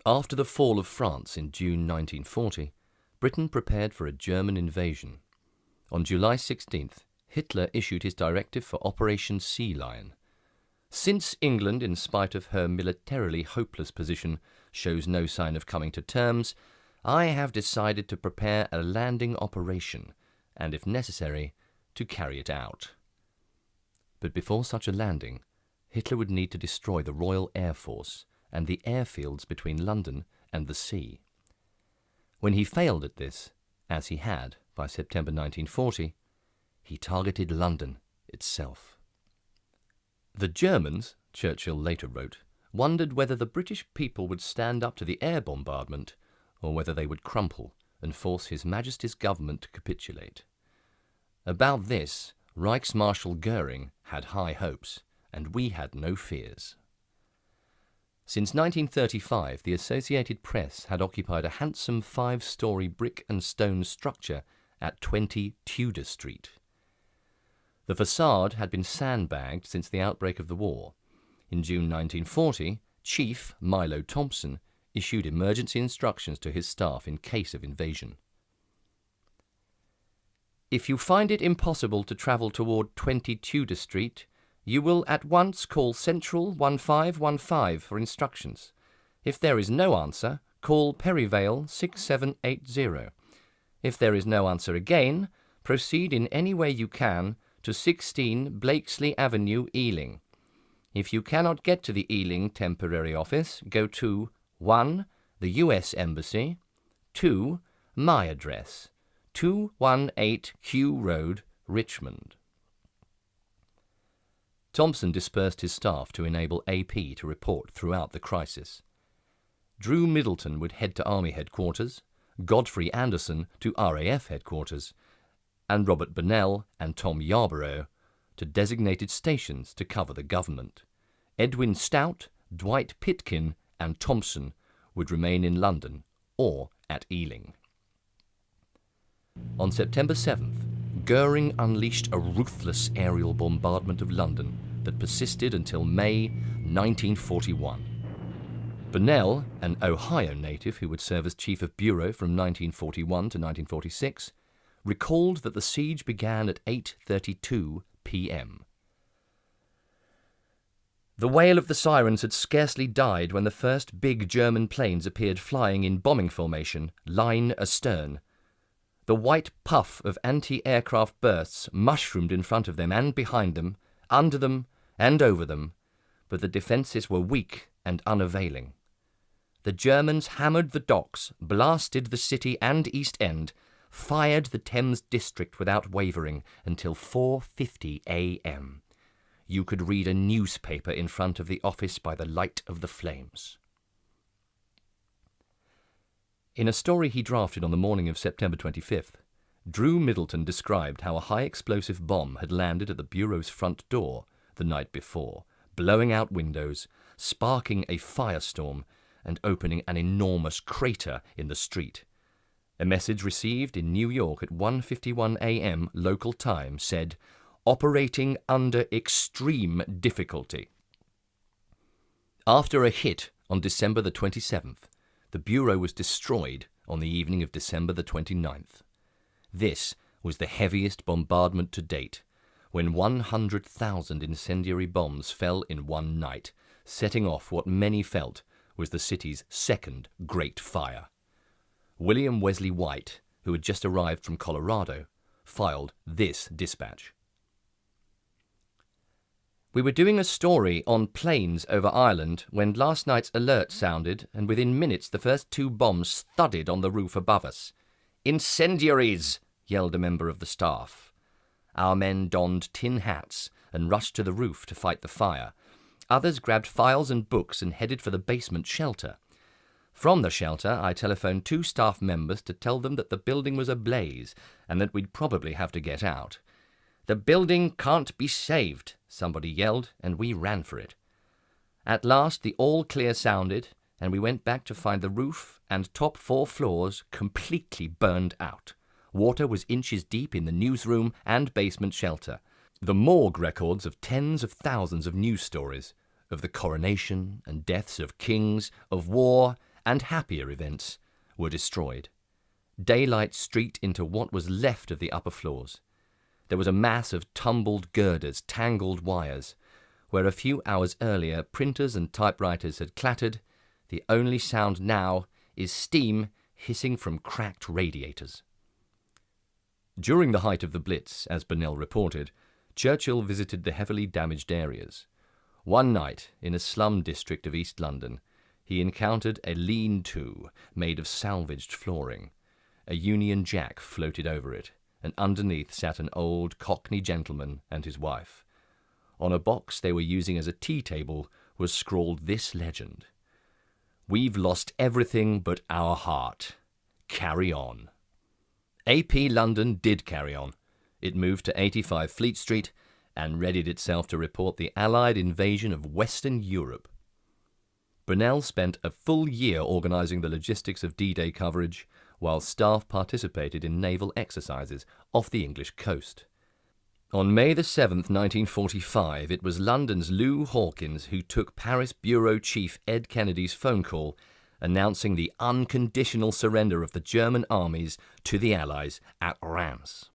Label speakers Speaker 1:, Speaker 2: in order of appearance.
Speaker 1: After the fall of France in June 1940, Britain prepared for a German invasion. On July 16th, Hitler issued his directive for Operation Sea Lion. Since England, in spite of her militarily hopeless position, shows no sign of coming to terms, I have decided to prepare a landing operation, and if necessary, to carry it out. But before such a landing, Hitler would need to destroy the Royal Air Force and the airfields between London and the sea. When he failed at this, as he had by September 1940, he targeted London itself. The Germans, Churchill later wrote, wondered whether the British people would stand up to the air bombardment or whether they would crumple and force His Majesty's government to capitulate. About this, Reichsmarshal Goering had high hopes, and we had no fears. Since 1935, the Associated Press had occupied a handsome 5-story brick and stone structure at 20 Tudor Street. The facade had been sandbagged since the outbreak of the war. In June 1940, Chief Milo Thompson issued emergency instructions to his staff in case of invasion. If you find it impossible to travel toward 20 Tudor Street, you will at once call Central 1515 for instructions. If there is no answer, call Perivale 6780. If there is no answer again, proceed in any way you can to 16 Blakesley Avenue, Ealing. If you cannot get to the Ealing temporary office, go to 1. The U.S. Embassy, 2. My address, 218 Kew Road, Richmond. Thompson dispersed his staff to enable AP to report throughout the crisis. Drew Middleton would head to Army headquarters, Godfrey Anderson to RAF headquarters, and Robert Burnell and Tom Yarborough to designated stations to cover the government. Edwin Stout, Dwight Pitkin, and Thompson would remain in London or at Ealing. On September 7th, Goering unleashed a ruthless aerial bombardment of London that persisted until May 1941. Burnell, an Ohio native who would serve as Chief of Bureau from 1941 to 1946, recalled that the siege began at 8:32 p.m. The wail of the sirens had scarcely died when the first big German planes appeared flying in bombing formation, line astern. The white puff of anti-aircraft bursts mushroomed in front of them and behind them, under them and over them, but the defences were weak and unavailing. The Germans hammered the docks, blasted the city and East End, fired the Thames district without wavering until 4:50 a.m. You could read a newspaper in front of the office by the light of the flames. In a story he drafted on the morning of September 25th, Drew Middleton described how a high-explosive bomb had landed at the Bureau's front door the night before, blowing out windows, sparking a firestorm, and opening an enormous crater in the street. A message received in New York at 1:51 a.m. local time said, "Operating under extreme difficulty." After a hit on December the 27th, the Bureau was destroyed on the evening of December the 29th. This was the heaviest bombardment to date, when 100,000 incendiary bombs fell in one night, setting off what many felt was the city's second Great Fire. William Wesley White, who had just arrived from Colorado, filed this dispatch. We were doing a story on planes over Ireland when last night's alert sounded, and within minutes the first 2 bombs thudded on the roof above us. "Incendiaries!" yelled a member of the staff. Our men donned tin hats and rushed to the roof to fight the fire. Others grabbed files and books and headed for the basement shelter. From the shelter, I telephoned 2 staff members to tell them that the building was ablaze and that we'd probably have to get out. "The building can't be saved," somebody yelled, and we ran for it. At last the all clear sounded, and we went back to find the roof and top 4 floors completely burned out. Water was inches deep in the newsroom and basement shelter. The morgue records of tens of thousands of news stories, of the coronation and deaths of kings, of war, and happier events were destroyed. Daylight streaked into what was left of the upper floors. There was a mass of tumbled girders, tangled wires. Where a few hours earlier printers and typewriters had clattered, the only sound now is steam hissing from cracked radiators. During the height of the Blitz, as Burnell reported, Churchill visited the heavily damaged areas. One night, in a slum district of East London, he encountered a lean-to made of salvaged flooring. A Union Jack floated over it, and underneath sat an old Cockney gentleman and his wife. On a box they were using as a tea table was scrawled this legend: "We've lost everything but our heart. Carry on." AP London did carry on. It moved to 85 Fleet Street and readied itself to report the Allied invasion of Western Europe. Burnell spent a full year organising the logistics of D-Day coverage, while staff participated in naval exercises off the English coast. On May the 7th, 1945, it was London's Lou Hawkins who took Paris Bureau Chief Ed Kennedy's phone call announcing the unconditional surrender of the German armies to the Allies at Reims.